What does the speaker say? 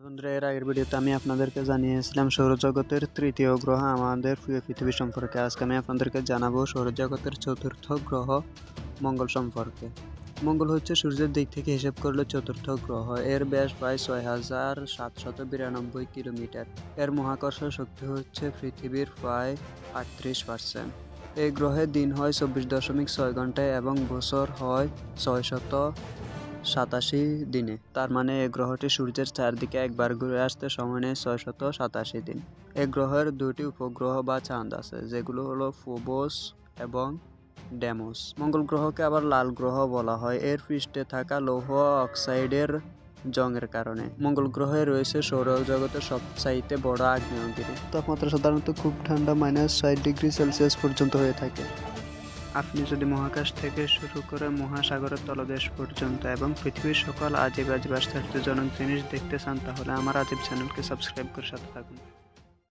বন্ধুরা, এর আগের ভিডিওতে আমি আপনাদেরকে জানিয়েছিলাম সৌরজগতের তৃতীয় গ্রহ আমাদের প্রিয় পৃথিবী সম্পর্কে। আজকে আমি আপনাদেরকে জানাবো সৌরজগতের চতুর্থ গ্রহ মঙ্গল সম্পর্কে। মঙ্গল হচ্ছে সূর্যের দিক থেকে হিসেব করলে চতুর্থ গ্রহ। এর ব্যাস প্রায় ৬,৭৯২ কিলোমিটার। এর মহাকর্ষ শক্তি হচ্ছে পৃথিবীর প্রায় ৩৮%। এই গ্রহে দিন হয় ২৪.৬ ঘন্টায় এবং বছর হয় ৬87 দিনে। তার মানে এই গ্রহটি সূর্যের চারদিকে একবার ঘুরে আসতে সময় নেয় ৬৮৭ দিন। এই গ্রহের দুটি উপগ্রহ বা চাঁদ আছে, যেগুলো হলো ফোবস এবং ডেমোস। মঙ্গল গ্রহকে আবার লাল গ্রহ বলা হয় এর পৃষ্ঠে থাকা লৌহ অক্সাইডের জংয়ের কারণে। মঙ্গল গ্রহে রয়েছে সৌরজগতের সবচাইতে বড় আগ্নেয়গিরি। তাপমাত্রা সাধারণত খুব ঠান্ডা -৬০ ডিগ্রি সেলসিয়াস পর্যন্ত হয়ে থাকে। আপনি যদি মহাকাশ থেকে শুরু করে মহাসাগরের তলদেশ পর্যন্ত এবং পৃথিবীর সকল আজীব আজীব আশ্চর্যজনক জিনিস দেখতে চান, তাহলে আমার আজীব চ্যানেলকে সাবস্ক্রাইব করে সাথে থাকুন।